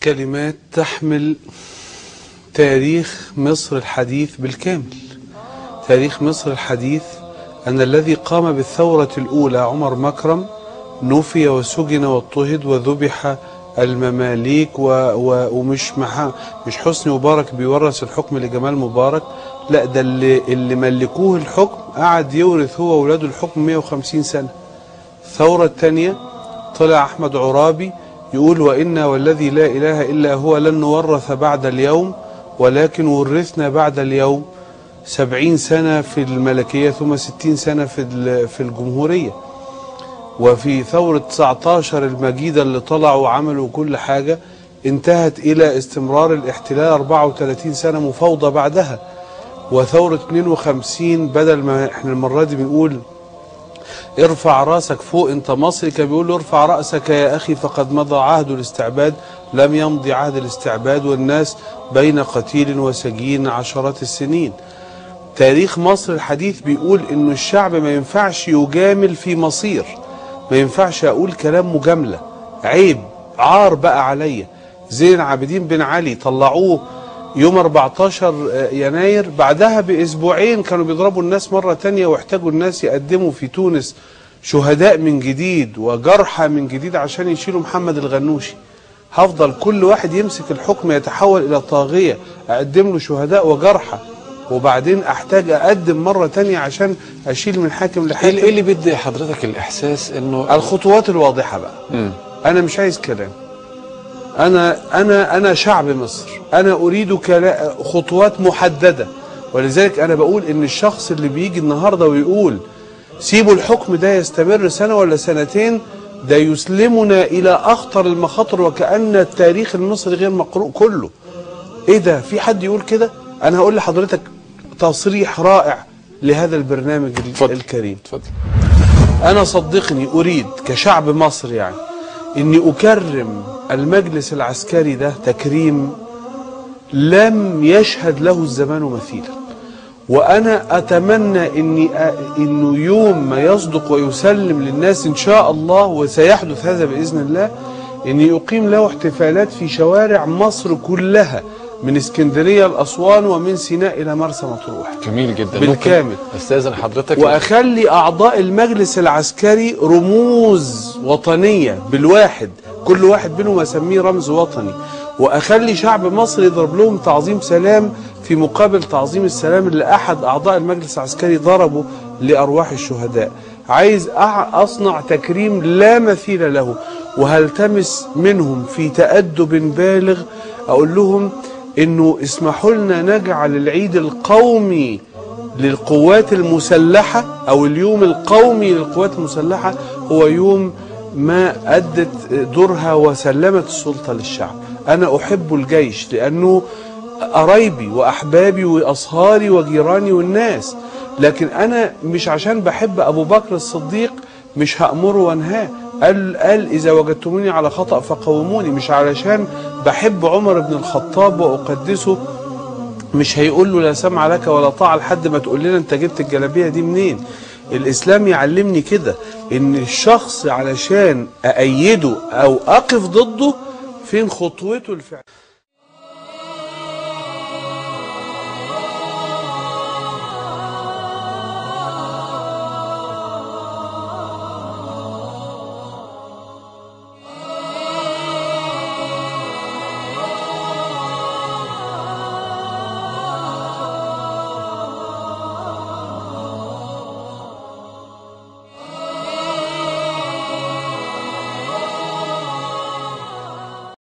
كلمات تحمل تاريخ مصر الحديث بالكامل. تاريخ مصر الحديث أن الذي قام بالثورة الأولى عمر مكرم نفي وسجن واضطهد وذبح المماليك ومش مش حسني مبارك بيورث الحكم لجمال مبارك، لا ده اللي ملكوه الحكم قعد يورث هو وولاده الحكم 150 سنة. الثورة الثانية طلع أحمد عرابي يقول وإنا والذي لا إله إلا هو لن نورث بعد اليوم ولكن ورثنا بعد اليوم 70 سنة في الملكية ثم 60 سنة في الجمهورية. وفي ثورة 19 المجيدة اللي طلعوا وعملوا كل حاجة انتهت إلى استمرار الاحتلال 34 سنة مفاوضة بعدها. وثورة 52 بدل ما احنا المرة دي بنقول ارفع راسك فوق انت مصري، كان بيقول له ارفع رأسك يا أخي فقد مضى عهد الاستعباد. لم يمضي عهد الاستعباد والناس بين قتيل وسجين عشرات السنين. تاريخ مصر الحديث بيقول انه الشعب ما ينفعش يجامل في مصير، ما ينفعش اقول كلام مجاملة، عيب عار بقى عليا. زين العابدين بن علي طلعوه يوم 14 يناير، بعدها بأسبوعين كانوا بيضربوا الناس مرة تانية واحتاجوا الناس يقدموا في تونس شهداء من جديد وجرحى من جديد عشان يشيلوا محمد الغنوشي. هفضل كل واحد يمسك الحكم يتحول إلى طاغية أقدم له شهداء وجرحى وبعدين أحتاج أقدم مرة تانية عشان أشيل من حاكم لحاكم؟ إيه اللي بيدي حضرتك الإحساس إنه الخطوات الواضحة بقى؟ أنا مش عايز كلام. أنا شعب مصر، أنا أريد خطوات محددة. ولذلك أنا بقول إن الشخص اللي بيجي النهاردة ويقول سيبوا الحكم ده يستمر سنة ولا سنتين، ده يسلمنا إلى أخطر المخاطر وكأن التاريخ المصري غير مقروء كله. إيه ده؟ في حد يقول كده؟ أنا هقول لحضرتك تصريح رائع لهذا البرنامج الكريم. اتفضل. أنا صدقني أريد كشعب مصر يعني إني أكرم المجلس العسكري ده تكريم لم يشهد له الزمان مثيلا. وأنا أتمنى إنه يوم ما يصدق ويسلم للناس إن شاء الله، وسيحدث هذا بإذن الله، إني أقيم له احتفالات في شوارع مصر كلها من اسكندرية لأسوان ومن سيناء إلى مرسى مطروح. جميل جدا بالكامل. أستاذن حضرتك وأخلي أعضاء المجلس العسكري رموز وطنية بالواحد، كل واحد منهم أسميه رمز وطني، وأخلي شعب مصر يضرب لهم تعظيم سلام في مقابل تعظيم السلام اللي أحد أعضاء المجلس العسكري ضربه لأرواح الشهداء. عايز أصنع تكريم لا مثيل له، وهلتمس منهم في تأدب بالغ أقول لهم إنه اسمحوا لنا نجعل العيد القومي للقوات المسلحة أو اليوم القومي للقوات المسلحة هو يوم ما أدت دورها وسلمت السلطة للشعب. أنا أحب الجيش لأنه قرايبي وأحبابي وأصهاري وجيراني والناس، لكن أنا مش عشان بحب أبو بكر الصديق مش هأمره وانهاه. قال إذا وجدتموني على خطأ فقوموني. مش علشان بحب عمر بن الخطاب وأقدسه مش هيقول له لا سمع لك ولا طاعة لحد ما تقول لنا أنت جبت الجلابية دي منين. الإسلام يعلمني كده، إن الشخص علشان أأيده أو أقف ضده فين خطوته الفعل.